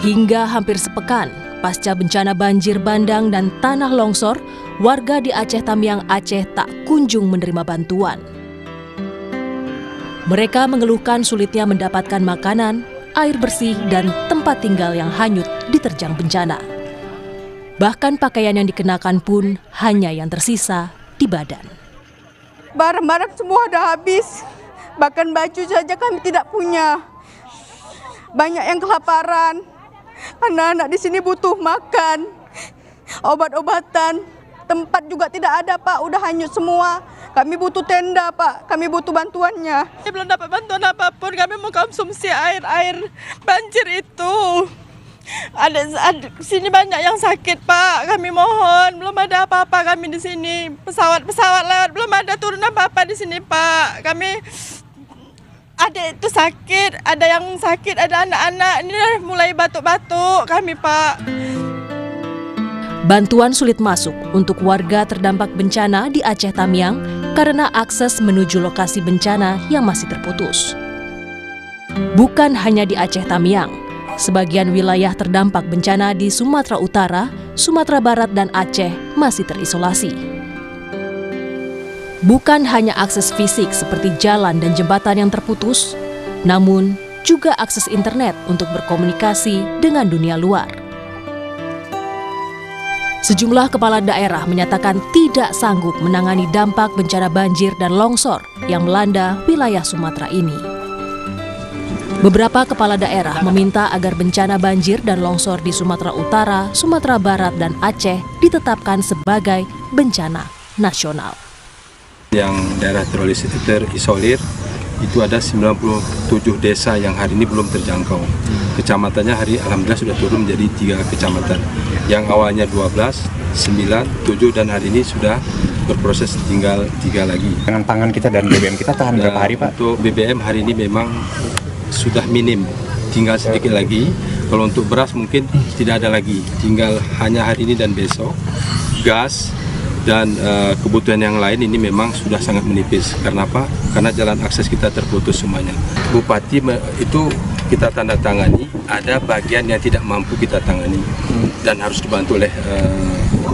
Hingga hampir sepekan pasca bencana banjir bandang dan tanah longsor, warga di Aceh Tamiang, Aceh tak kunjung menerima bantuan. Mereka mengeluhkan sulitnya mendapatkan makanan, air bersih, dan tempat tinggal yang hanyut diterjang bencana. Bahkan pakaian yang dikenakan pun hanya yang tersisa di badan. Barang-barang semua dah habis, bahkan baju saja kami tidak punya. Banyak yang kelaparan. Anak-anak di sini butuh makan, obat-obatan, tempat juga tidak ada, Pak. Udah hanyut semua. Kami butuh tenda, Pak. Kami butuh bantuannya. Belum dapat bantuan apapun. Kami mau konsumsi air banjir itu. Ada sini banyak yang sakit, Pak. Kami mohon, belum ada apa-apa kami di sini. Pesawat lewat, belum ada turun apa-apa di sini, Pak. Kami ada itu sakit, ada yang sakit, ada anak-anak. Ini mulai batuk-batuk kami, Pak. Bantuan sulit masuk untuk warga terdampak bencana di Aceh Tamiang karena akses menuju lokasi bencana yang masih terputus. Bukan hanya di Aceh Tamiang, sebagian wilayah terdampak bencana di Sumatera Utara, Sumatera Barat, dan Aceh masih terisolasi. Bukan hanya akses fisik seperti jalan dan jembatan yang terputus, namun juga akses internet untuk berkomunikasi dengan dunia luar. Sejumlah kepala daerah menyatakan tidak sanggup menangani dampak bencana banjir dan longsor yang melanda wilayah Sumatera ini. Beberapa kepala daerah meminta agar bencana banjir dan longsor di Sumatera Utara, Sumatera Barat, dan Aceh ditetapkan sebagai bencana nasional. Yang daerah terisolir itu ada 97 desa yang hari ini belum terjangkau. Kecamatannya alhamdulillah sudah turun menjadi 3 kecamatan. Yang awalnya 12, 9, 7 dan hari ini sudah berproses tinggal 3 lagi. Dengan pangan kita dan BBM kita tahan berapa hari, Pak? Untuk BBM hari ini memang sudah minim, tinggal sedikit lagi. Kalau untuk beras mungkin tidak ada lagi, tinggal hanya hari ini dan besok. Gas dan kebutuhan yang lain ini memang sudah sangat menipis. Karena apa? Karena jalan akses kita terputus semuanya. Bupati itu kita tanda tangani, ada bagian yang tidak mampu kita tangani dan harus dibantu oleh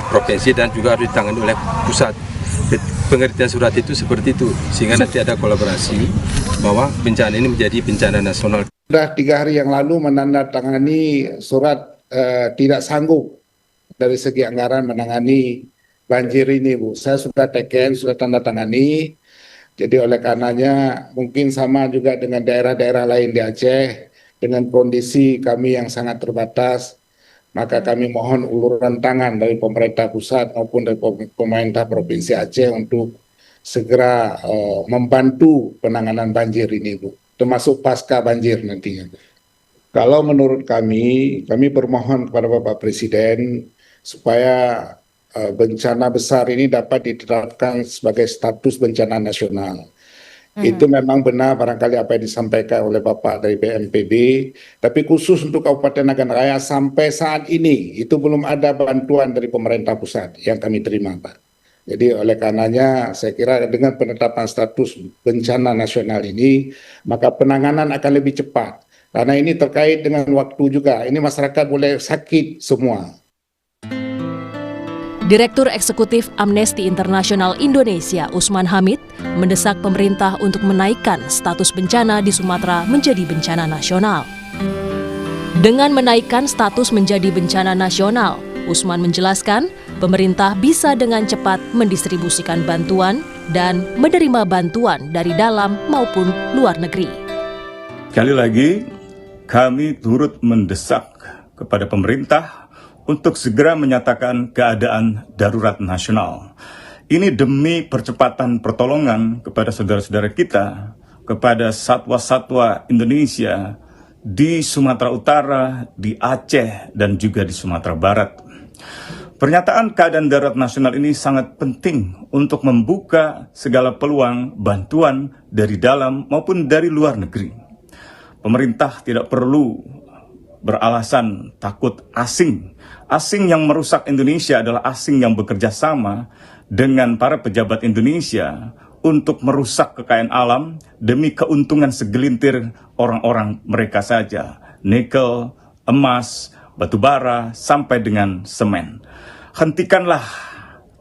provinsi dan juga harus ditangani oleh pusat. Pengertian surat itu seperti itu, sehingga nanti ada kolaborasi bahwa bencana ini menjadi bencana nasional. Sudah 3 hari yang lalu menandatangani surat tidak sanggup dari segi anggaran menangani banjir ini, Bu. Saya sudah teken, sudah tanda tangani. Jadi oleh karenanya mungkin sama juga dengan daerah-daerah lain di Aceh, dengan kondisi kami yang sangat terbatas, maka kami mohon uluran tangan dari pemerintah pusat maupun dari pemerintah Provinsi Aceh untuk segera membantu penanganan banjir ini, Bu. Termasuk pasca banjir nantinya. Kalau menurut kami bermohon kepada Bapak Presiden supaya bencana besar ini dapat ditetapkan sebagai status bencana nasional. Itu memang benar barangkali apa yang disampaikan oleh Bapak dari BNPB, tapi khusus untuk Kabupaten Nagan Raya sampai saat ini itu belum ada bantuan dari pemerintah pusat yang kami terima, Pak. Jadi oleh karenanya saya kira dengan penetapan status bencana nasional ini, maka penanganan akan lebih cepat. Karena ini terkait dengan waktu juga, ini masyarakat boleh sakit semua. Direktur Eksekutif Amnesty International Indonesia, Usman Hamid, mendesak pemerintah untuk menaikkan status bencana di Sumatera menjadi bencana nasional. Dengan menaikkan status menjadi bencana nasional, Usman menjelaskan pemerintah bisa dengan cepat mendistribusikan bantuan dan menerima bantuan dari dalam maupun luar negeri. Sekali lagi, kami turut mendesak kepada pemerintah untuk segera menyatakan keadaan darurat nasional. Ini demi percepatan pertolongan kepada saudara-saudara kita, kepada satwa-satwa Indonesia di Sumatera Utara, di Aceh, dan juga di Sumatera Barat. Pernyataan keadaan darurat nasional ini sangat penting untuk membuka segala peluang bantuan dari dalam maupun dari luar negeri. Pemerintah tidak perlu beralasan takut asing. Asing yang merusak Indonesia adalah asing yang bekerja sama dengan para pejabat Indonesia untuk merusak kekayaan alam demi keuntungan segelintir orang-orang mereka saja. Nikel, emas, batu bara, sampai dengan semen. Hentikanlah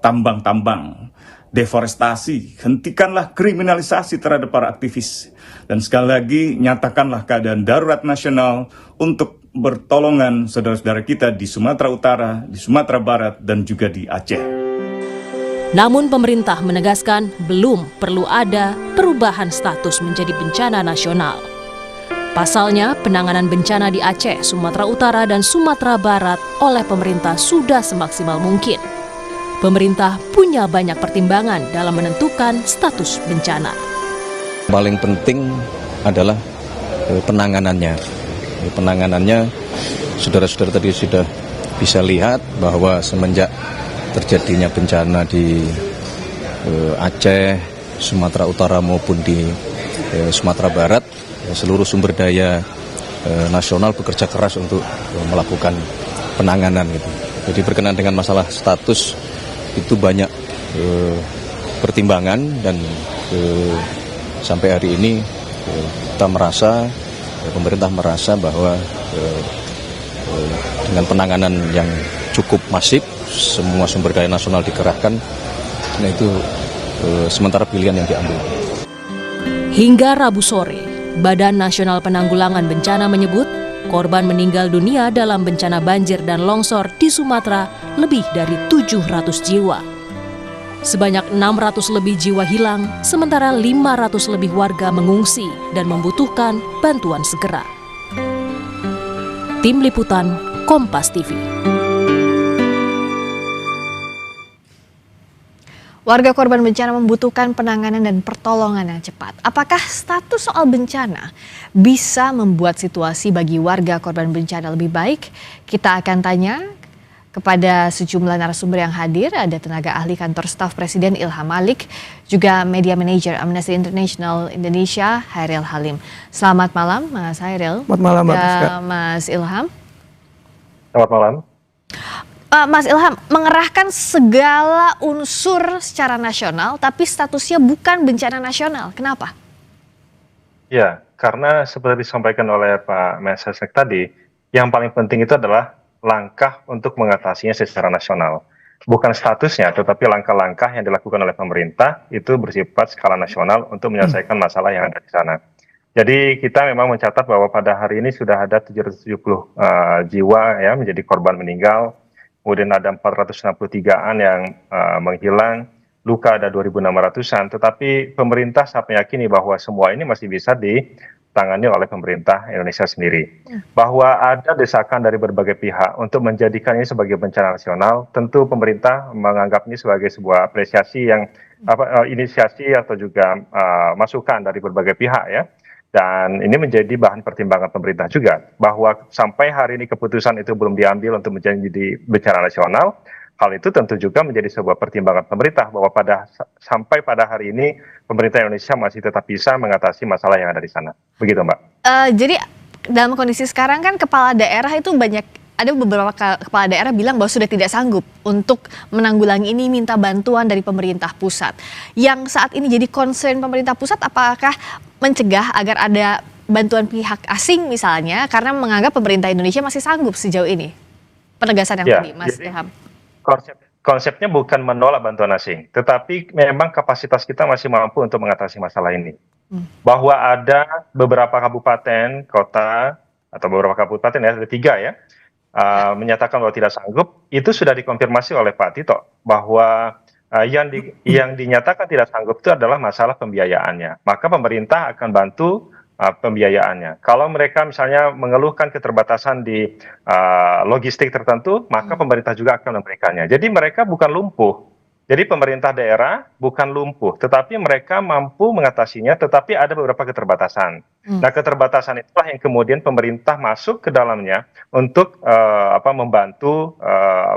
tambang-tambang, deforestasi, hentikanlah kriminalisasi terhadap para aktivis. Dan sekali lagi, nyatakanlah keadaan darurat nasional untuk bertolongan saudara-saudara kita di Sumatera Utara, di Sumatera Barat, dan juga di Aceh. Namun pemerintah menegaskan belum perlu ada perubahan status menjadi bencana nasional. Pasalnya, penanganan bencana di Aceh, Sumatera Utara, dan Sumatera Barat oleh pemerintah sudah semaksimal mungkin. Pemerintah punya banyak pertimbangan dalam menentukan status bencana. Paling penting adalah penanganannya. Penanganannya, saudara-saudara tadi sudah bisa lihat bahwa semenjak terjadinya bencana di Aceh, Sumatera Utara maupun di Sumatera Barat, seluruh sumber daya nasional bekerja keras untuk melakukan penanganan gitu. Jadi berkenaan dengan masalah status itu banyak pertimbangan dan sampai hari ini kita merasa, pemerintah merasa bahwa dengan penanganan yang cukup masif, semua sumber daya nasional dikerahkan, nah itu sementara pilihan yang diambil. Hingga Rabu sore, Badan Nasional Penanggulangan Bencana menyebut korban meninggal dunia dalam bencana banjir dan longsor di Sumatera lebih dari 700 jiwa. Sebanyak 600 lebih jiwa hilang, sementara 500 lebih warga mengungsi dan membutuhkan bantuan segera. Tim Liputan, Kompas TV. Warga korban bencana membutuhkan penanganan dan pertolongan yang cepat. Apakah status soal bencana bisa membuat situasi bagi warga korban bencana lebih baik? Kita akan tanya kepada sejumlah narasumber yang hadir. Ada tenaga ahli kantor staf Presiden Ilham Malik, juga media manager Amnesty International Indonesia Hairil Halim. Selamat malam Mas Hairil. Selamat malam Mbak Rizka. Mas Ilham. Selamat malam. Mas Ilham, mengerahkan segala unsur secara nasional, tapi statusnya bukan bencana nasional. Kenapa? Ya, karena seperti disampaikan oleh Pak Mensesnek tadi, yang paling penting itu adalah langkah untuk mengatasinya secara nasional. Bukan statusnya, tetapi langkah-langkah yang dilakukan oleh pemerintah itu bersifat skala nasional untuk menyelesaikan masalah yang ada di sana. Jadi kita memang mencatat bahwa pada hari ini sudah ada 770 jiwa ya menjadi korban meninggal. Kemudian ada 463-an yang menghilang, luka ada 2.600-an, tetapi pemerintah sangat meyakini bahwa semua ini masih bisa ditangani oleh pemerintah Indonesia sendiri. Bahwa ada desakan dari berbagai pihak untuk menjadikan ini sebagai bencana nasional, tentu pemerintah menganggap ini sebagai sebuah apresiasi yang inisiasi atau juga masukan dari berbagai pihak ya. Dan ini menjadi bahan pertimbangan pemerintah juga, bahwa sampai hari ini keputusan itu belum diambil untuk menjadi bencana nasional. Hal itu tentu juga menjadi sebuah pertimbangan pemerintah, bahwa sampai pada hari ini pemerintah Indonesia masih tetap bisa mengatasi masalah yang ada di sana. Begitu Mbak. Jadi dalam kondisi sekarang kan kepala daerah itu ada beberapa kepala daerah bilang bahwa sudah tidak sanggup untuk menanggulangi ini, minta bantuan dari pemerintah pusat. Yang saat ini jadi concern pemerintah pusat, apakah mencegah agar ada bantuan pihak asing misalnya, karena menganggap pemerintah Indonesia masih sanggup sejauh ini? Penegasan yang tadi, Mas Ilham. Konsepnya bukan menolak bantuan asing, tetapi memang kapasitas kita masih mampu untuk mengatasi masalah ini. Bahwa ada beberapa kabupaten, kota, atau beberapa kabupaten ya, ada 3 ya, menyatakan bahwa tidak sanggup, itu sudah dikonfirmasi oleh Pak Tito, bahwa yang dinyatakan tidak sanggup itu adalah masalah pembiayaannya. Maka pemerintah akan bantu pembiayaannya. Kalau mereka misalnya mengeluhkan keterbatasan di logistik tertentu, maka pemerintah juga akan memberikannya. Jadi mereka bukan lumpuh. Jadi pemerintah daerah bukan lumpuh, tetapi mereka mampu mengatasinya, tetapi ada beberapa keterbatasan. Nah, keterbatasan itulah yang kemudian pemerintah masuk ke dalamnya untuk membantu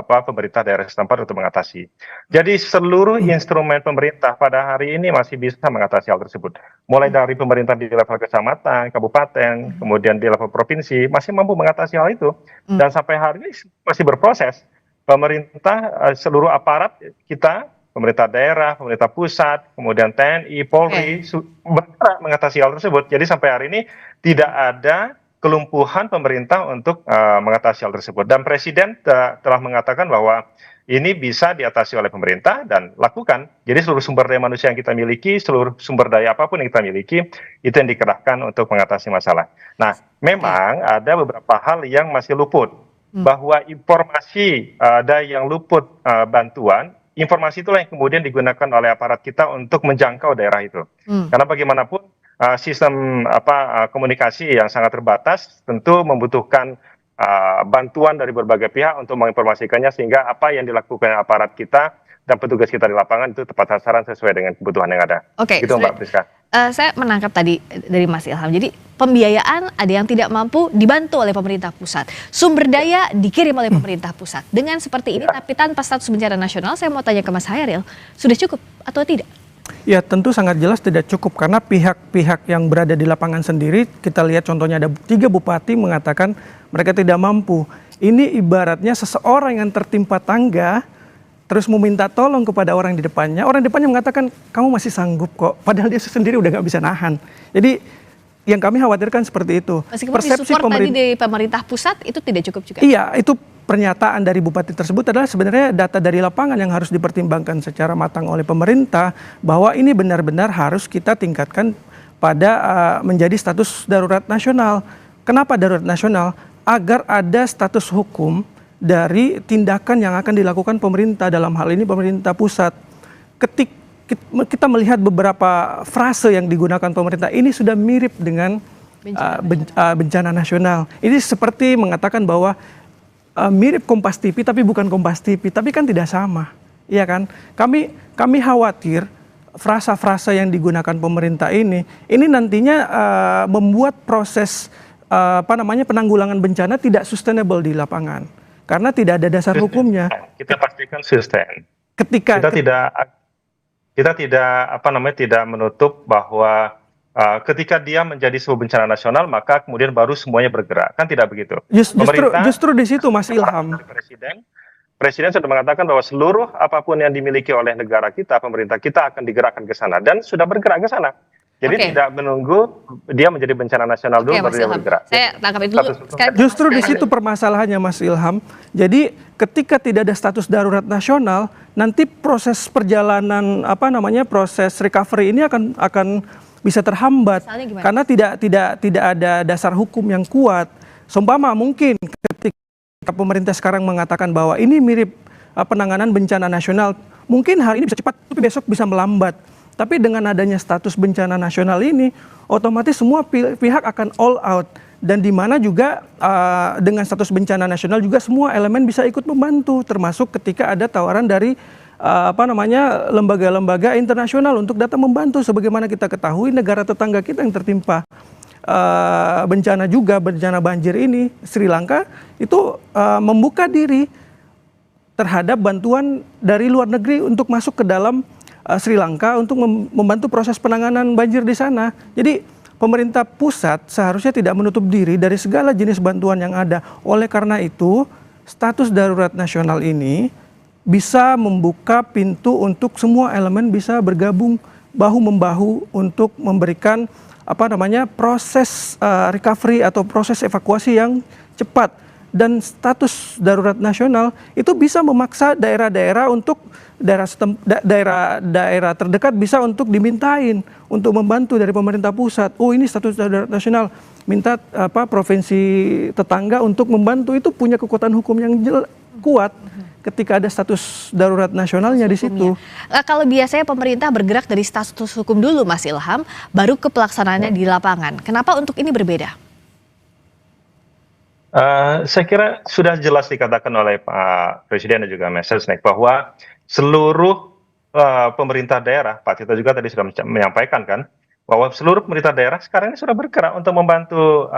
pemerintah daerah setempat untuk mengatasi. Jadi seluruh instrumen pemerintah pada hari ini masih bisa mengatasi hal tersebut. Mulai dari pemerintah di level kecamatan, kabupaten, kemudian di level provinsi, masih mampu mengatasi hal itu. Dan sampai hari ini masih berproses. Pemerintah, seluruh aparat kita, pemerintah daerah, pemerintah pusat, kemudian TNI, Polri, bergerak mengatasi hal tersebut. Jadi sampai hari ini tidak ada kelumpuhan pemerintah untuk mengatasi hal tersebut. Dan Presiden telah mengatakan bahwa ini bisa diatasi oleh pemerintah dan lakukan. Jadi seluruh sumber daya manusia yang kita miliki, seluruh sumber daya apapun yang kita miliki, itu yang dikerahkan untuk mengatasi masalah. Nah, memang ada beberapa hal yang masih luput. Bahwa informasi ada yang luput bantuan, informasi itulah yang kemudian digunakan oleh aparat kita untuk menjangkau daerah itu. Karena bagaimanapun sistem komunikasi yang sangat terbatas tentu membutuhkan bantuan dari berbagai pihak untuk menginformasikannya, sehingga apa yang dilakukan aparat kita dan petugas kita di lapangan itu tepat sasaran sesuai dengan kebutuhan yang ada. Oke, gitu Mbak Priska. Saya menangkap tadi dari Mas Ilham. Jadi pembiayaan ada yang tidak mampu dibantu oleh pemerintah pusat. Sumber daya dikirim oleh pemerintah pusat. Dengan seperti ini tapi tanpa status bencana nasional, saya mau tanya ke Mas Hairil, sudah cukup atau tidak? Ya, tentu sangat jelas tidak cukup, karena pihak-pihak yang berada di lapangan sendiri, kita lihat contohnya ada 3 bupati mengatakan mereka tidak mampu. Ini ibaratnya seseorang yang tertimpa tangga terus meminta tolong kepada orang di depannya mengatakan kamu masih sanggup kok, padahal dia sendiri udah nggak bisa nahan. Jadi yang kami khawatirkan seperti itu. Meskipun disupport tadi dari pemerintah pusat, itu tidak cukup juga? Iya, itu pernyataan dari bupati tersebut adalah sebenarnya data dari lapangan yang harus dipertimbangkan secara matang oleh pemerintah, bahwa ini benar-benar harus kita tingkatkan pada menjadi status darurat nasional. Kenapa darurat nasional? Agar ada status hukum dari tindakan yang akan dilakukan pemerintah, dalam hal ini pemerintah pusat. Ketika kita melihat beberapa frase yang digunakan pemerintah, ini sudah mirip dengan bencana nasional. Ini seperti mengatakan bahwa mirip Kompas TV tapi bukan Kompas TV, tapi kan tidak sama, iya kan? Kami khawatir frasa-frasa yang digunakan pemerintah ini nantinya membuat proses penanggulangan bencana tidak sustainable di lapangan. Karena tidak ada dasar hukumnya. Kita pastikan sustain. Ketika kita tidak menutup bahwa ketika dia menjadi sebuah bencana nasional maka kemudian baru semuanya bergerak. Kan tidak begitu. Justru di situ Mas Ilham. Presiden sudah mengatakan bahwa seluruh apapun yang dimiliki oleh negara kita, pemerintah kita akan digerakkan ke sana dan sudah bergerak ke sana. Jadi tidak menunggu dia menjadi bencana nasional dulu baru dia bergerak. Saya tangkap itu dulu. Justru di situ permasalahannya Mas Ilham. Jadi ketika tidak ada status darurat nasional, nanti proses perjalanan proses recovery ini akan bisa terhambat karena tidak ada dasar hukum yang kuat. Seumpama mungkin ketika pemerintah sekarang mengatakan bahwa ini mirip penanganan bencana nasional, mungkin hari ini bisa cepat tapi besok bisa melambat. Tapi dengan adanya status bencana nasional ini, otomatis semua pihak akan all out. Dan di mana juga dengan status bencana nasional juga semua elemen bisa ikut membantu, termasuk ketika ada tawaran dari lembaga-lembaga internasional untuk datang membantu. Sebagaimana kita ketahui negara tetangga kita yang tertimpa bencana banjir ini, Sri Lanka, itu membuka diri terhadap bantuan dari luar negeri untuk masuk ke dalam Sri Lanka untuk membantu proses penanganan banjir di sana. Jadi pemerintah pusat seharusnya tidak menutup diri dari segala jenis bantuan yang ada. Oleh karena itu, status darurat nasional ini bisa membuka pintu untuk semua elemen bisa bergabung bahu-membahu untuk memberikan proses recovery atau proses evakuasi yang cepat. Dan status darurat nasional itu bisa memaksa daerah-daerah untuk daerah terdekat bisa untuk dimintain untuk membantu dari pemerintah pusat. Oh, ini status darurat nasional, minta provinsi tetangga untuk membantu, itu punya kekuatan hukum yang kuat ketika ada status darurat nasionalnya di situ. Kalau biasanya pemerintah bergerak dari status hukum dulu Mas Ilham, baru ke pelaksanaannya di lapangan. Kenapa untuk ini berbeda? Saya kira sudah jelas dikatakan oleh Pak Presiden dan juga Mas Sesnek bahwa seluruh pemerintah daerah, Pak Tito juga tadi sudah menyampaikan kan, bahwa seluruh pemerintah daerah sekarang ini sudah bergerak untuk membantu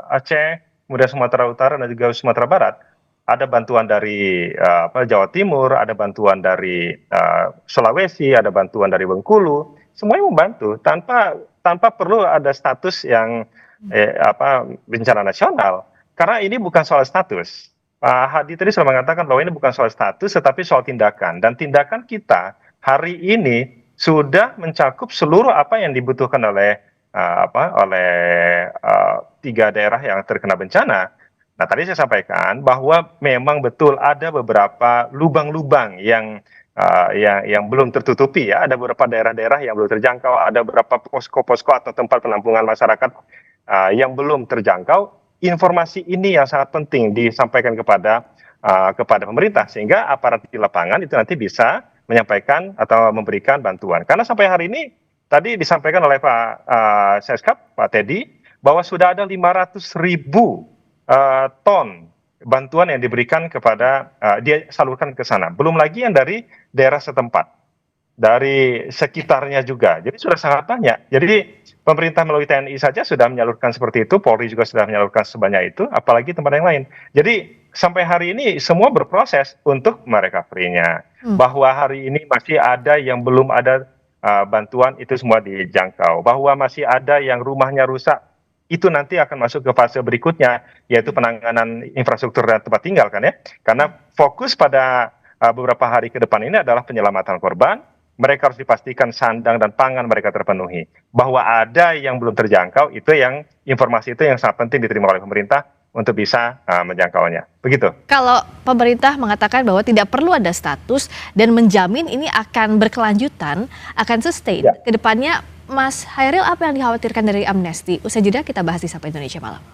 Aceh, kemudian Sumatera Utara dan juga Sumatera Barat. Ada bantuan dari Jawa Timur, ada bantuan dari Sulawesi, ada bantuan dari Bengkulu, semuanya membantu tanpa perlu ada status yang bencana nasional. Karena ini bukan soal status. Pak Hadi tadi sudah mengatakan bahwa ini bukan soal status, tetapi soal tindakan. Dan tindakan kita hari ini sudah mencakup seluruh apa yang dibutuhkan oleh oleh 3 daerah yang terkena bencana. Nah, tadi saya sampaikan bahwa memang betul ada beberapa lubang-lubang yang belum tertutupi ya. Ada beberapa daerah-daerah yang belum terjangkau, ada beberapa posko-posko atau tempat penampungan masyarakat yang belum terjangkau. Informasi ini yang sangat penting disampaikan kepada pemerintah, sehingga aparat di lapangan itu nanti bisa menyampaikan atau memberikan bantuan. Karena sampai hari ini tadi disampaikan oleh Pak Seskap, Pak Teddy, bahwa sudah ada 500.000 ton bantuan yang diberikan kepada dia salurkan ke sana. Belum lagi yang dari daerah setempat, dari sekitarnya juga. Jadi sudah sangat banyak. Jadi pemerintah melalui TNI saja sudah menyalurkan seperti itu, Polri juga sudah menyalurkan sebanyak itu, apalagi tempat yang lain. Jadi sampai hari ini semua berproses untuk merecovery-nya. Bahwa hari ini masih ada yang belum ada bantuan, itu semua dijangkau. Bahwa masih ada yang rumahnya rusak, itu nanti akan masuk ke fase berikutnya, yaitu penanganan infrastruktur dan tempat tinggal kan ya. Karena fokus pada beberapa hari ke depan ini adalah penyelamatan korban. Mereka harus dipastikan sandang dan pangan mereka terpenuhi. Bahwa ada yang belum terjangkau, itu yang informasi itu yang sangat penting diterima oleh pemerintah untuk bisa menjangkaunya. Begitu. Kalau pemerintah mengatakan bahwa tidak perlu ada status dan menjamin ini akan berkelanjutan, akan sustain ke depannya, Mas Hairil, apa yang dikhawatirkan dari Amnesty? Usai jeda kita bahas di Sapa Indonesia Malam.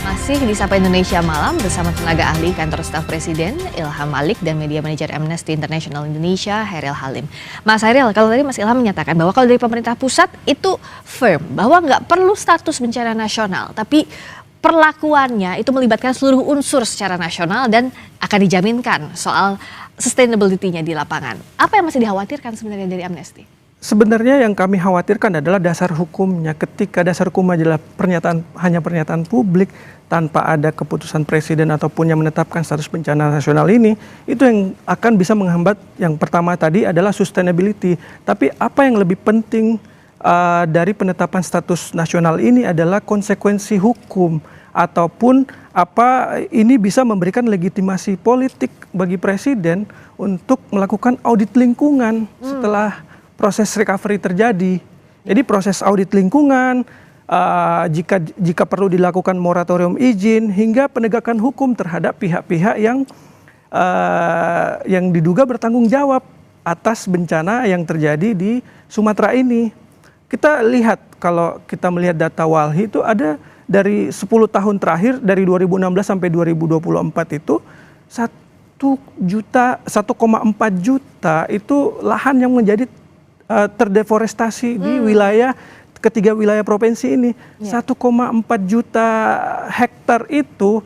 Masih di Sapa Indonesia Malam bersama tenaga ahli kantor staf Presiden Ilham Malik dan media manajer Amnesty International Indonesia Hairil Halim. Mas Hairil, kalau tadi Mas Ilham menyatakan bahwa kalau dari pemerintah pusat itu firm bahwa nggak perlu status bencana nasional, tapi perlakuannya itu melibatkan seluruh unsur secara nasional dan akan dijaminkan soal sustainability-nya di lapangan. Apa yang masih dikhawatirkan sebenarnya dari Amnesty? Sebenarnya yang kami khawatirkan adalah dasar hukumnya. Ketika dasar hukum adalah hanya pernyataan publik tanpa ada keputusan presiden ataupun yang menetapkan status bencana nasional ini, itu yang akan bisa menghambat. Yang pertama tadi adalah sustainability. Tapi apa yang lebih penting dari penetapan status nasional ini adalah konsekuensi hukum, ataupun ini bisa memberikan legitimasi politik bagi presiden untuk melakukan audit lingkungan setelah proses recovery terjadi. Jadi proses audit lingkungan, jika perlu dilakukan moratorium izin hingga penegakan hukum terhadap pihak-pihak yang diduga bertanggung jawab atas bencana yang terjadi di Sumatera ini. Kita lihat, kalau kita melihat data Walhi itu ada dari 10 tahun terakhir, dari 2016 sampai 2024 itu 1,4 juta itu lahan yang menjadi terdeforestasi di ketiga wilayah provinsi ini. 1,4 juta hektar itu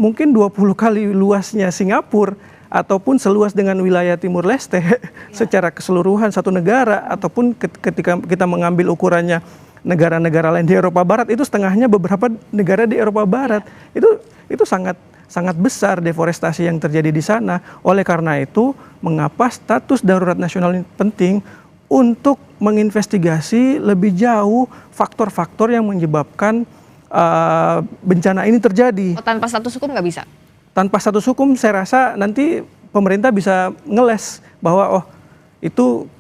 mungkin 20 kali luasnya Singapura ataupun seluas dengan wilayah Timur Leste secara keseluruhan satu negara, ataupun ketika kita mengambil ukurannya negara-negara lain di Eropa Barat, itu setengahnya beberapa negara di Eropa Barat. Itu sangat besar deforestasi yang terjadi di sana. Oleh karena itu, mengapa status darurat nasional ini penting untuk menginvestigasi lebih jauh faktor-faktor yang menyebabkan bencana ini terjadi. Tanpa status hukum nggak bisa? Tanpa status hukum saya rasa nanti pemerintah bisa ngeles bahwa itu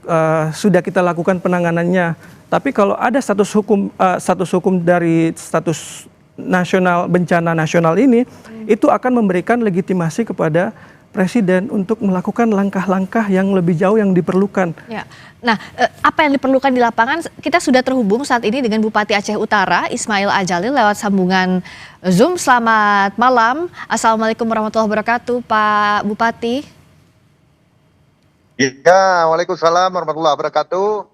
sudah kita lakukan penanganannya. Tapi kalau ada status hukum dari status nasional, bencana nasional ini, itu akan memberikan legitimasi kepada presiden untuk melakukan langkah-langkah yang lebih jauh yang diperlukan. Ya. Nah, apa yang diperlukan di lapangan? Kita sudah terhubung saat ini dengan Bupati Aceh Utara, Ismail Ajalil, lewat sambungan Zoom. Selamat malam. Assalamualaikum warahmatullahi wabarakatuh, Pak Bupati. Ya, waalaikumsalam warahmatullahi wabarakatuh.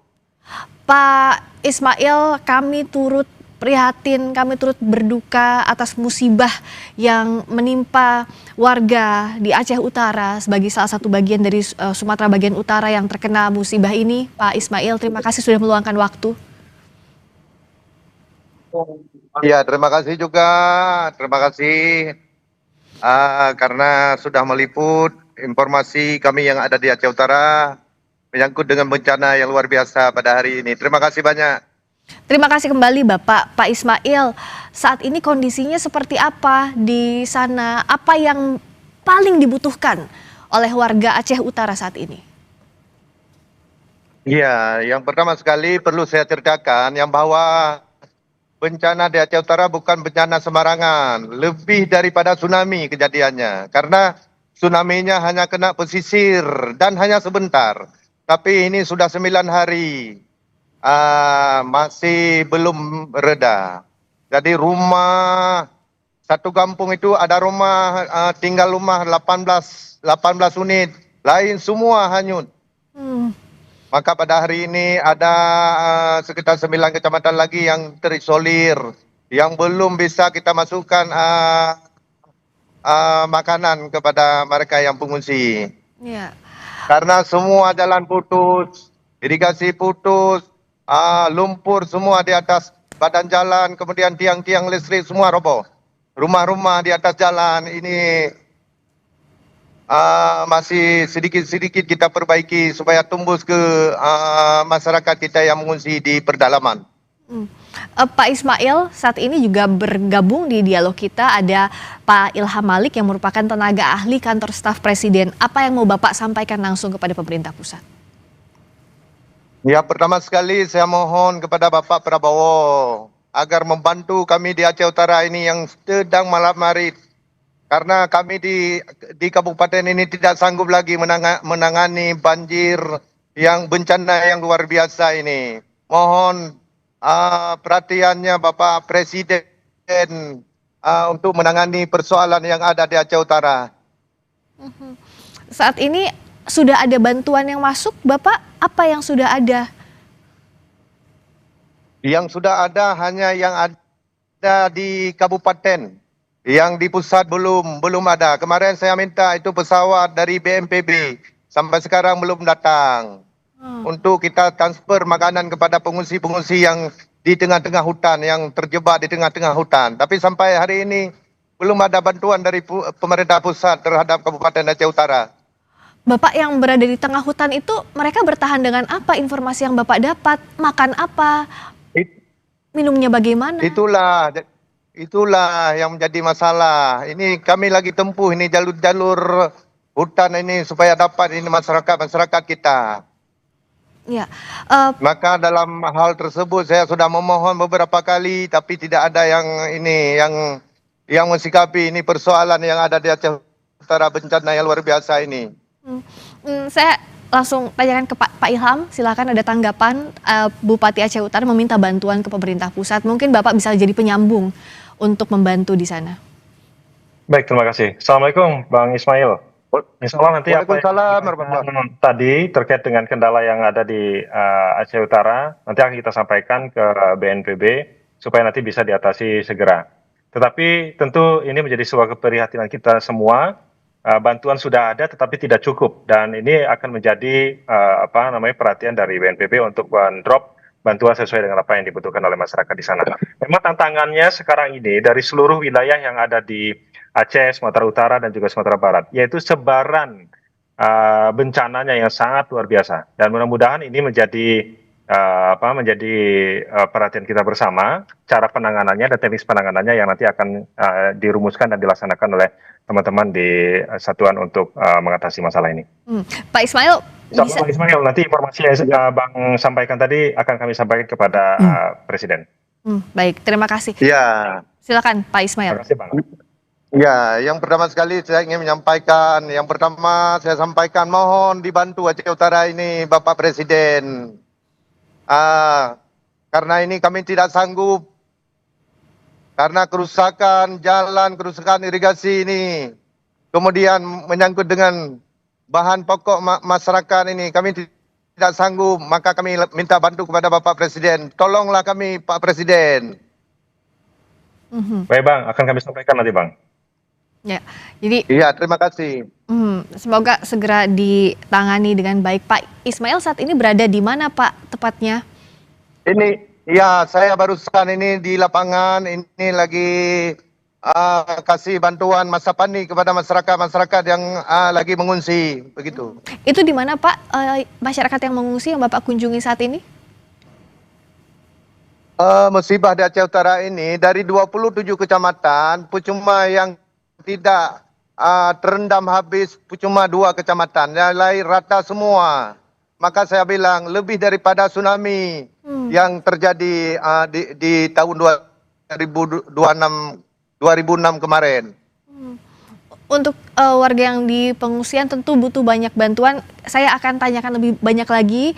Pak Ismail, kami turut prihatin, kami turut berduka atas musibah yang menimpa warga di Aceh Utara sebagai salah satu bagian dari Sumatera bagian utara yang terkena musibah ini. Pak Ismail, terima kasih sudah meluangkan waktu. Ya, terima kasih juga. Terima kasih karena sudah meliput informasi kami yang ada di Aceh Utara menyangkut dengan bencana yang luar biasa pada hari ini. Terima kasih banyak. Terima kasih kembali Bapak. Pak Ismail, saat ini kondisinya seperti apa di sana? Apa yang paling dibutuhkan oleh warga Aceh Utara saat ini? Iya, yang pertama sekali perlu saya ceritakan yang bahwa bencana di Aceh Utara bukan bencana sembarangan, lebih daripada tsunami kejadiannya. Karena tsunami-nya hanya kena pesisir dan hanya sebentar. Tapi ini sudah 9 hari, masih belum reda. Jadi rumah satu kampung itu ada rumah tinggal rumah 18 unit, lain semua hanyut. Maka pada hari ini ada sekitar 9 kecamatan lagi yang terisolir, yang belum bisa kita masukkan makanan kepada mereka yang pengungsi. Ya. Karena semua jalan putus, irigasi putus, lumpur semua di atas badan jalan, kemudian tiang-tiang listrik semua roboh. Rumah-rumah di atas jalan ini masih sedikit-sedikit kita perbaiki supaya tembus ke masyarakat kita yang mengungsi di pedalaman. Pak Ismail, saat ini juga bergabung di dialog kita ada Pak Ilham Malik yang merupakan tenaga ahli kantor staf Presiden. Apa yang mau Bapak sampaikan langsung kepada pemerintah pusat? Ya, pertama sekali saya mohon kepada Bapak Prabowo agar membantu kami di Aceh Utara ini yang sedang malam-marit. Karena kami di kabupaten ini tidak sanggup lagi menangani banjir yang bencana yang luar biasa ini. Mohon perhatiannya Bapak Presiden untuk menangani persoalan yang ada di Aceh Utara. Saat ini sudah ada bantuan yang masuk, Bapak? Apa yang sudah ada? Yang sudah ada hanya yang ada di kabupaten. Yang di pusat belum ada. Kemarin saya minta itu pesawat dari BNPB. Sampai sekarang belum datang. Untuk kita transfer makanan kepada pengungsi-pengungsi yang di tengah-tengah hutan, yang terjebak di tengah-tengah hutan. Tapi sampai hari ini belum ada bantuan dari pemerintah pusat terhadap Kabupaten Aceh Utara. Bapak yang berada di tengah hutan itu, mereka bertahan dengan apa? Informasi yang Bapak dapat? Makan apa? Minumnya bagaimana? Itulah yang menjadi masalah. Ini kami lagi tempuh ini jalur-jalur hutan ini supaya dapat ini masyarakat kita. Ya. Maka dalam hal tersebut saya sudah memohon beberapa kali, tapi tidak ada yang mensikapi ini persoalan yang ada di Aceh Utara, bencana yang luar biasa ini. Saya langsung tanyakan ke Pak Ilham, silakan ada tanggapan. Bupati Aceh Utara meminta bantuan ke pemerintah pusat. Mungkin Bapak bisa jadi penyambung untuk membantu di sana. Baik, terima kasih. Assalamualaikum Bang Ismail. Insya Allah nanti apa yang tadi terkait dengan kendala yang ada di Aceh Utara, nanti akan kita sampaikan ke BNPB supaya nanti bisa diatasi segera. Tetapi tentu ini menjadi sebuah keprihatinan kita semua. Bantuan sudah ada tetapi tidak cukup, dan ini akan menjadi perhatian dari BNPB untuk drop bantuan sesuai dengan apa yang dibutuhkan oleh masyarakat di sana. Memang tantangannya sekarang ini dari seluruh wilayah yang ada di Aceh, Sumatera Utara dan juga Sumatera Barat, yaitu sebaran bencananya yang sangat luar biasa, dan mudah-mudahan ini menjadi perhatian kita bersama, cara penanganannya dan teknis penanganannya yang nanti akan dirumuskan dan dilaksanakan oleh teman-teman di satuan untuk mengatasi masalah ini. Pak Ismail, Pak Ismail, nanti informasi yang Bang sampaikan tadi akan kami sampaikan kepada Presiden. Baik, terima kasih. Ya. Silakan Pak Ismail. Terima kasih Bang. Ya, yang pertama sekali saya ingin menyampaikan, saya sampaikan mohon dibantu Aceh Utara ini Bapak Presiden. Karena ini kami tidak sanggup, karena kerusakan jalan, kerusakan irigasi ini, kemudian menyangkut dengan bahan pokok masyarakat ini, kami tidak sanggup, maka kami minta bantu kepada Bapak Presiden. Tolonglah kami Pak Presiden. Baik Bang, akan kami sampaikan nanti Bang. Ya, jadi. Iya, terima kasih. Semoga segera ditangani dengan baik. Pak Ismail saat ini berada di mana Pak tepatnya? Ini, ya saya barusan ini di lapangan, ini lagi kasih bantuan masa panik kepada masyarakat yang lagi mengungsi, begitu. Itu di mana Pak masyarakat yang mengungsi yang Bapak kunjungi saat ini? Musibah di Aceh Utara ini dari 27 kecamatan, cuma yang tidak terendam habis cuma 2 kecamatan, yang lain rata semua. maka saya bilang lebih daripada tsunami yang terjadi di tahun 2006 kemarin. Untuk warga yang di pengungsian tentu butuh banyak bantuan. Saya akan tanyakan lebih banyak lagi.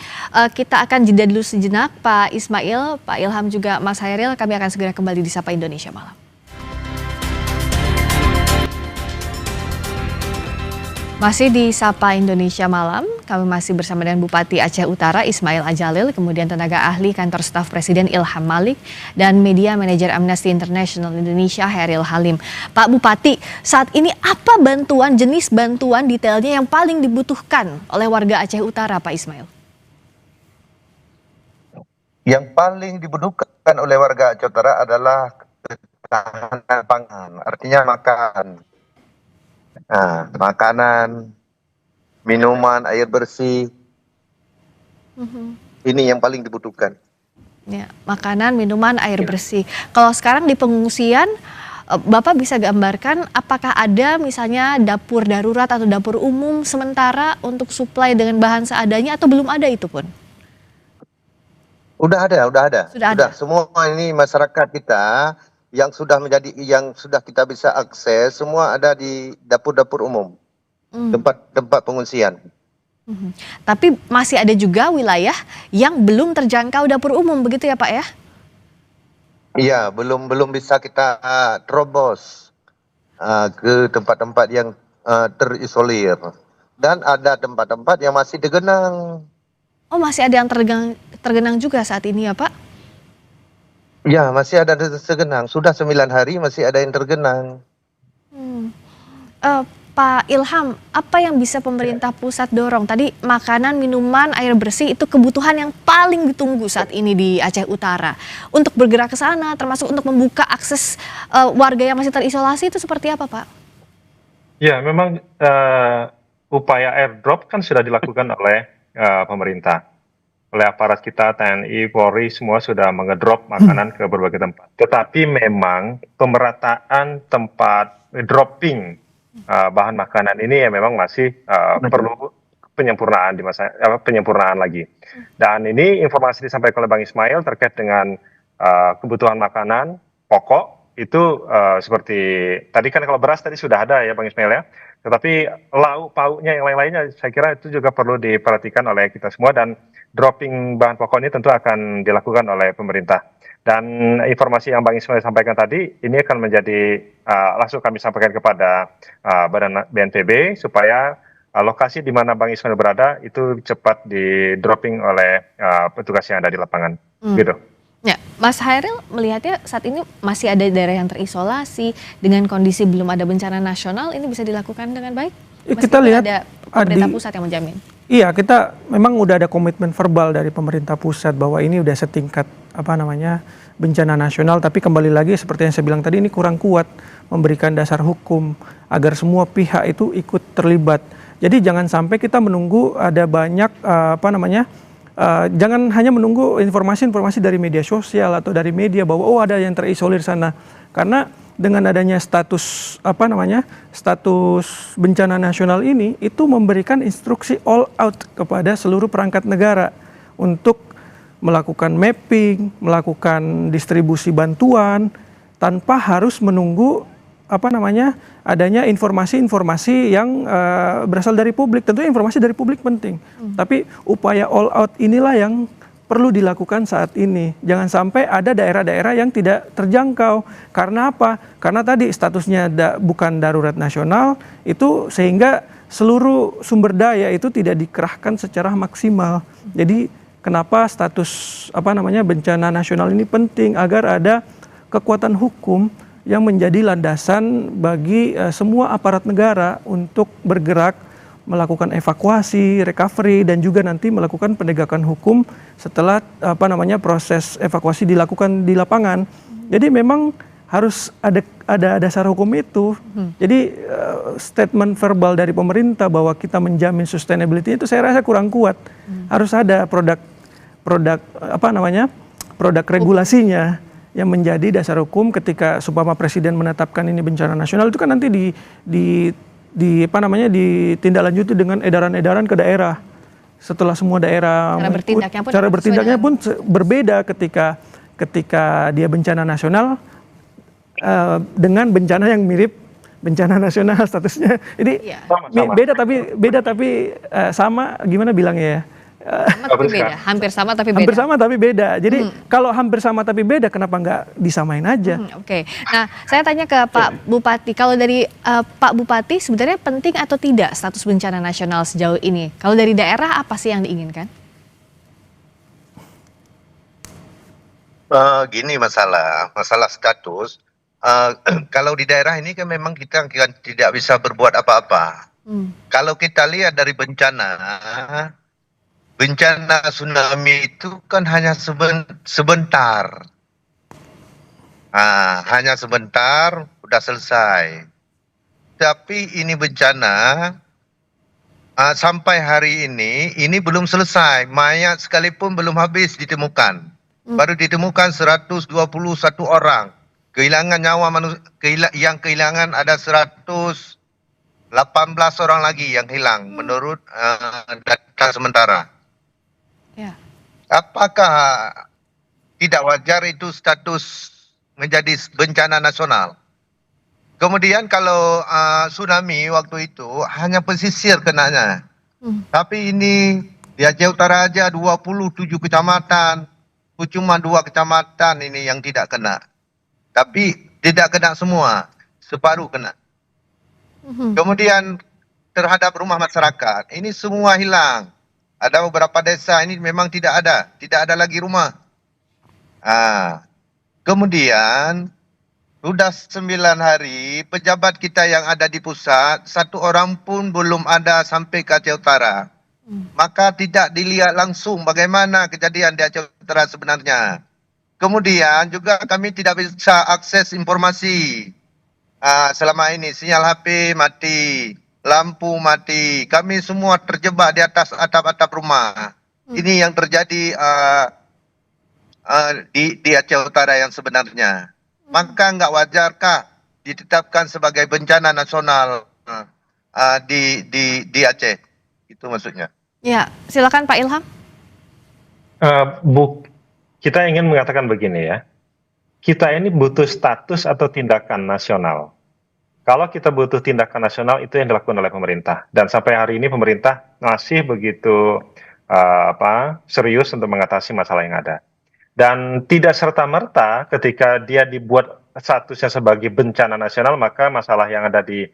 Kita akan jeda dulu sejenak, Pak Ismail, Pak Ilham juga Mas Hairil. Kami akan segera kembali di Sapa Indonesia Malam. Masih di Sapa Indonesia Malam, kami masih bersama dengan Bupati Aceh Utara Ismail Ajalil, kemudian tenaga ahli kantor staf Presiden Ilham Malik, dan media manajer Amnesty International Indonesia Hairil Halim. Pak Bupati, saat ini apa jenis bantuan detailnya yang paling dibutuhkan oleh warga Aceh Utara, Pak Ismail? Yang paling dibutuhkan oleh warga Aceh Utara adalah ketahanan pangan, artinya makan. Nah, makanan, minuman, air bersih, ini yang paling dibutuhkan. Ya, makanan, minuman, air bersih. Kalau sekarang di pengungsian, Bapak bisa gambarkan apakah ada misalnya dapur darurat atau dapur umum sementara untuk suplai dengan bahan seadanya atau belum ada itu pun? Udah ada. Sudah ada. Semua ini masyarakat kita yang sudah kita bisa akses, semua ada di dapur-dapur umum, tempat pengungsian. Tapi masih ada juga wilayah yang belum terjangkau dapur umum, begitu ya Pak ya? Iya, belum bisa kita terobos ke tempat-tempat yang terisolir, dan ada tempat-tempat yang masih tergenang. Oh, masih ada yang tergenang juga saat ini ya Pak? Ya, masih ada tergenang. Sudah 9 hari masih ada yang tergenang. Pak Ilham, apa yang bisa pemerintah pusat dorong? Tadi makanan, minuman, air bersih itu kebutuhan yang paling ditunggu saat ini di Aceh Utara. Untuk bergerak ke sana, termasuk untuk membuka akses warga yang masih terisolasi itu seperti apa, Pak? Ya, memang upaya airdrop kan sudah dilakukan oleh pemerintah. Oleh aparat kita, TNI, Polri, semua sudah mengedrop makanan ke berbagai tempat. Tetapi memang pemerataan tempat dropping bahan makanan ini ya memang masih perlu penyempurnaan lagi. Dan ini informasi disampaikan oleh Bang Ismail terkait dengan kebutuhan makanan pokok itu seperti tadi kan kalau beras tadi sudah ada ya Bang Ismail ya. Tetapi lauk pauknya yang lain-lainnya saya kira itu juga perlu diperhatikan oleh kita semua, dan dropping bahan pokok ini tentu akan dilakukan oleh pemerintah. Dan informasi yang Bang Ismail sampaikan tadi ini akan menjadi langsung kami sampaikan kepada Badan BNPB supaya lokasi di mana Bang Ismail berada itu cepat di dropping oleh petugas yang ada di lapangan. Gitu. Ya, Mas Hairil melihatnya saat ini masih ada daerah yang terisolasi dengan kondisi belum ada bencana nasional, ini bisa dilakukan dengan baik? Kita lihat ada pemerintah pusat yang menjamin. Iya, kita memang udah ada komitmen verbal dari pemerintah pusat bahwa ini udah setingkat bencana nasional, tapi kembali lagi seperti yang saya bilang tadi, ini kurang kuat memberikan dasar hukum agar semua pihak itu ikut terlibat. Jadi jangan sampai kita menunggu ada banyak jangan hanya menunggu informasi-informasi dari media sosial atau dari media bahwa ada yang terisolir sana, karena dengan adanya status bencana nasional ini itu memberikan instruksi all out kepada seluruh perangkat negara untuk melakukan mapping, melakukan distribusi bantuan tanpa harus menunggu adanya informasi-informasi yang berasal dari publik. Tentunya informasi dari publik penting, tapi upaya all out inilah yang perlu dilakukan saat ini. Jangan sampai ada daerah-daerah yang tidak terjangkau. Karena apa? Karena tadi statusnya bukan darurat nasional, itu sehingga seluruh sumber daya itu tidak dikerahkan secara maksimal. Jadi kenapa status bencana nasional ini penting, agar ada kekuatan hukum yang menjadi landasan bagi semua aparat negara untuk bergerak melakukan evakuasi, recovery, dan juga nanti melakukan penegakan hukum setelah proses evakuasi dilakukan di lapangan. Jadi memang harus ada dasar hukum itu. Jadi statement verbal dari pemerintah bahwa kita menjamin sustainability itu saya rasa kurang kuat. Harus ada produk regulasinya yang menjadi dasar hukum ketika supaya presiden menetapkan ini bencana nasional, itu kan nanti ditindaklanjuti dengan edaran-edaran ke daerah setelah semua daerah cara bertindaknya pun berbeda ketika dia bencana nasional dengan bencana yang mirip bencana nasional statusnya. Ini beda tapi sama, gimana bilangnya ya? Hampir sama tapi beda. Hampir sama tapi beda. Jadi kalau hampir sama tapi beda, kenapa nggak disamain aja? Oke. Nah, saya tanya ke Pak Bupati. Kalau dari Pak Bupati, sebenarnya penting atau tidak status bencana nasional sejauh ini? Kalau dari daerah, apa sih yang diinginkan? Gini masalah status. Kalau di daerah ini kan memang kita tidak bisa berbuat apa-apa. Kalau kita lihat dari bencana tsunami itu kan hanya sebentar. Hanya sebentar, udah selesai. Tapi ini bencana sampai hari ini belum selesai. Mayat sekalipun belum habis ditemukan. Baru ditemukan 121 orang. Kehilangan nyawa manusia, yang kehilangan ada 118 orang lagi yang hilang menurut data sementara. Apakah tidak wajar itu status menjadi bencana nasional? Kemudian kalau tsunami waktu itu hanya pesisir kenanya. Tapi ini di Aceh Utara aja 27 kecamatan, cuma 2 kecamatan ini yang tidak kena. Tapi tidak kena semua, separuh kena. Kemudian terhadap rumah masyarakat, ini semua hilang. Ada beberapa desa ini memang tidak ada lagi rumah. Kemudian sudah 9 hari pejabat kita yang ada di pusat, 1 orang pun belum ada sampai ke Aceh Utara. Maka tidak dilihat langsung bagaimana kejadian di Aceh Utara sebenarnya. Kemudian juga kami tidak bisa akses informasi. Selama ini sinyal HP mati, lampu mati, kami semua terjebak di atas atap-atap rumah. Ini yang terjadi di Aceh Utara yang sebenarnya. Maka nggak wajarkah ditetapkan sebagai bencana nasional di Aceh? Itu maksudnya. Ya, silakan Pak Ilham. Kita ingin mengatakan begini ya. Kita ini butuh status atau tindakan nasional. Kalau kita butuh tindakan nasional, itu yang dilakukan oleh pemerintah. Dan sampai hari ini pemerintah masih begitu serius untuk mengatasi masalah yang ada. Dan tidak serta-merta ketika dia dibuat statusnya sebagai bencana nasional, maka masalah yang ada di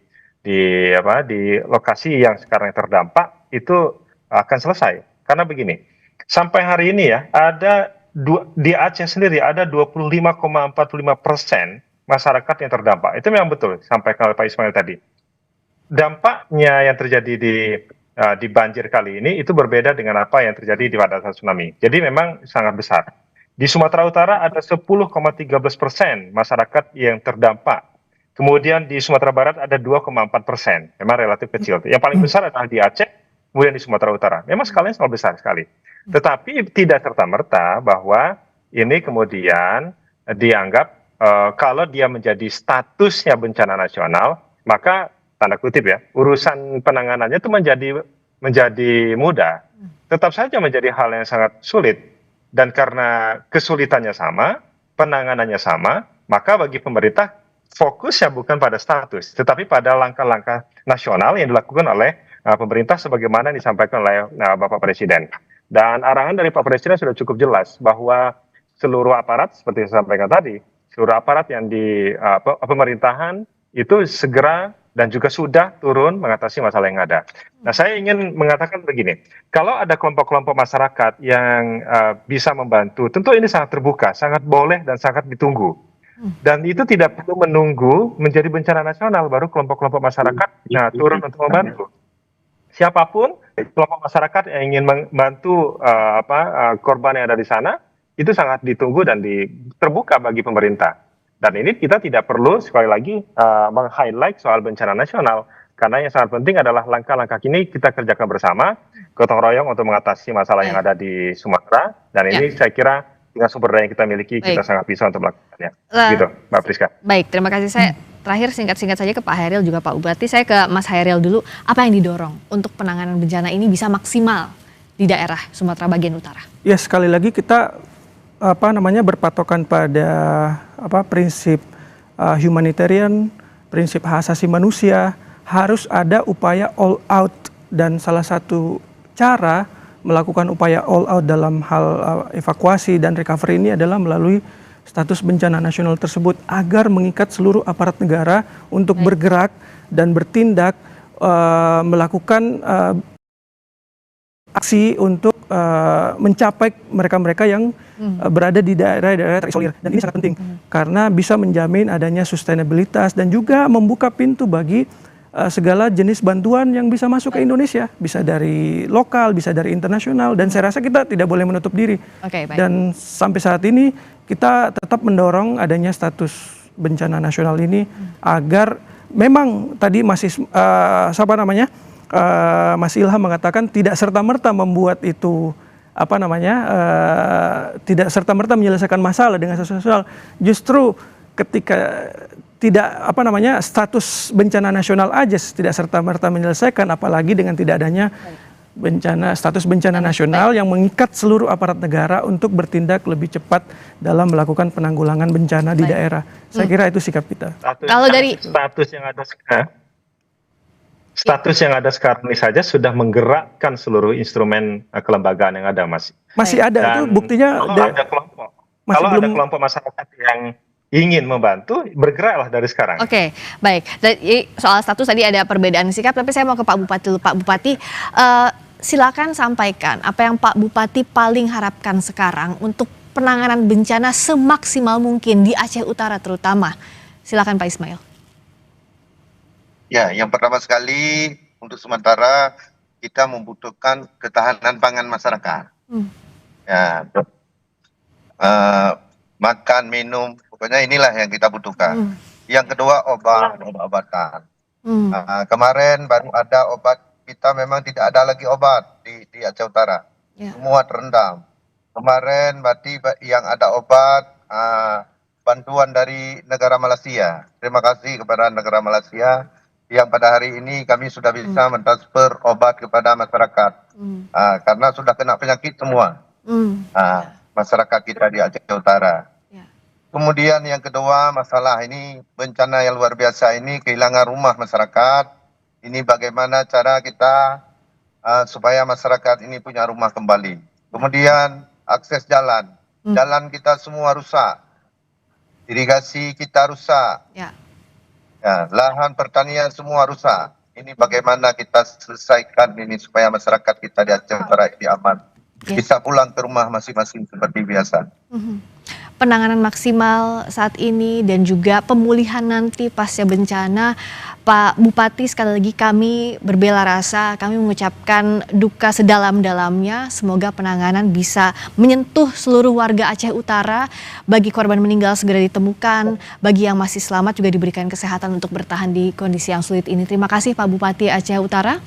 lokasi yang sekarang terdampak itu akan selesai. Karena begini, sampai hari ini ya, di Aceh sendiri ada 25,45% masyarakat yang terdampak. Itu memang betul, sampaikan oleh Pak Ismail tadi. Dampaknya yang terjadi di banjir kali ini itu berbeda dengan apa yang terjadi pada saat tsunami. Jadi memang sangat besar. Di Sumatera Utara ada 10,13% masyarakat yang terdampak. Kemudian di Sumatera Barat ada 2,4%. Memang relatif kecil. Yang paling besar adalah di Aceh, kemudian di Sumatera Utara. Memang skalanya sangat besar sekali. Tetapi tidak serta-merta bahwa ini kemudian dianggap kalau dia menjadi statusnya bencana nasional, maka tanda kutip ya, urusan penanganannya itu menjadi mudah. Tetap saja menjadi hal yang sangat sulit. Dan karena kesulitannya sama, penanganannya sama, maka bagi pemerintah fokusnya bukan pada status, tetapi pada langkah-langkah nasional yang dilakukan oleh pemerintah sebagaimana disampaikan oleh Bapak Presiden. Dan arahan dari Pak Presiden sudah cukup jelas bahwa seluruh aparat, seperti saya sampaikan tadi, seluruh aparat yang di pemerintahan itu segera dan juga sudah turun mengatasi masalah yang ada. Nah, saya ingin mengatakan begini, kalau ada kelompok-kelompok masyarakat yang bisa membantu, tentu ini sangat terbuka, sangat boleh dan sangat ditunggu. Dan itu tidak perlu menunggu menjadi bencana nasional, baru kelompok-kelompok masyarakat turun untuk membantu. Siapapun kelompok masyarakat yang ingin membantu korban yang ada di sana, itu sangat ditunggu dan terbuka bagi pemerintah. Dan ini kita tidak perlu sekali lagi meng-highlight soal bencana nasional, karena yang sangat penting adalah langkah-langkah ini kita kerjakan bersama, gotong royong untuk mengatasi masalah yang ada di Sumatera. Dan ini saya kira dengan sumber daya yang kita miliki, kita sangat bisa untuk melakukannya. Gitu, Mbak Priska. Baik, terima kasih. Saya terakhir singkat-singkat saja ke Pak Hairil juga Pak Bupati. Saya ke Mas Hairil dulu. Apa yang didorong untuk penanganan bencana ini bisa maksimal di daerah Sumatera bagian utara? Ya, sekali lagi kita berpatokan pada prinsip humanitarian, prinsip hak asasi manusia, harus ada upaya all out, dan salah satu cara melakukan upaya all out dalam hal evakuasi dan recovery ini adalah melalui status bencana nasional tersebut, agar mengikat seluruh aparat negara untuk bergerak dan bertindak melakukan aksi untuk mencapai mereka-mereka yang berada di daerah-daerah terisolir. Dan ini sangat penting karena bisa menjamin adanya sustainabilitas dan juga membuka pintu bagi segala jenis bantuan yang bisa masuk ke Indonesia, bisa dari lokal, bisa dari internasional, dan saya rasa kita tidak boleh menutup diri. Dan sampai saat ini kita tetap mendorong adanya status bencana nasional ini agar memang tadi Mas Ilham mengatakan tidak serta-merta membuat itu tidak serta-merta menyelesaikan masalah dengan sosial. Justru ketika tidak status bencana nasional aja tidak serta-merta menyelesaikan, apalagi dengan tidak adanya status bencana nasional yang mengikat seluruh aparat negara untuk bertindak lebih cepat dalam melakukan penanggulangan bencana di daerah. Saya kira itu sikap kita. Kalau dari status yang ada sekarang ini saja sudah menggerakkan seluruh instrumen kelembagaan yang ada, Mas. Masih ada. Dan itu buktinya kalau ada kelompok masyarakat yang ingin membantu, bergeraklah dari sekarang. Oke, baik. Soal status tadi ada perbedaan sikap, tapi saya mau ke Pak Bupati dulu. Pak Bupati, silakan sampaikan apa yang Pak Bupati paling harapkan sekarang untuk penanganan bencana semaksimal mungkin di Aceh Utara terutama. Silakan Pak Ismail. Ya, yang pertama sekali untuk sementara kita membutuhkan ketahanan pangan masyarakat. Ya, makan, minum, pokoknya inilah yang kita butuhkan. Yang kedua obat-obatan. Kemarin baru ada obat, kita memang tidak ada lagi obat di Aceh Utara. Semua terendam. Kemarin berarti yang ada obat bantuan dari negara Malaysia. Terima kasih kepada negara Malaysia yang pada hari ini kami sudah bisa mentransfer obat kepada masyarakat. Karena sudah kena penyakit semua. Masyarakat kita di Aceh Utara. Kemudian yang kedua, masalah ini bencana yang luar biasa ini, kehilangan rumah masyarakat. Ini bagaimana cara kita supaya masyarakat ini punya rumah kembali. Kemudian akses jalan. Jalan kita semua rusak. Irigasi kita rusak. Lahan pertanian semua rusak. Ini bagaimana kita selesaikan ini supaya masyarakat kita di Aceh Utara ini aman. Bisa pulang ke rumah masing-masing seperti biasa. Penanganan maksimal saat ini dan juga pemulihan nanti pasca bencana, Pak Bupati, sekali lagi kami berbela rasa, kami mengucapkan duka sedalam-dalamnya. Semoga penanganan bisa menyentuh seluruh warga Aceh Utara. Bagi korban meninggal segera ditemukan, bagi yang masih selamat juga diberikan kesehatan untuk bertahan di kondisi yang sulit ini. Terima kasih Pak Bupati Aceh Utara.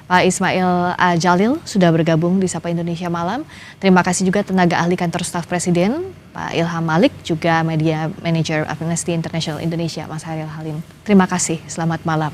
Pak Ismail Jalil sudah bergabung di Sapa Indonesia Malam. Terima kasih juga tenaga ahli kantor staf Presiden, Pak Ilham Malik, juga Media Manager Amnesty International Indonesia, Mas Hairil Halim. Terima kasih, selamat malam.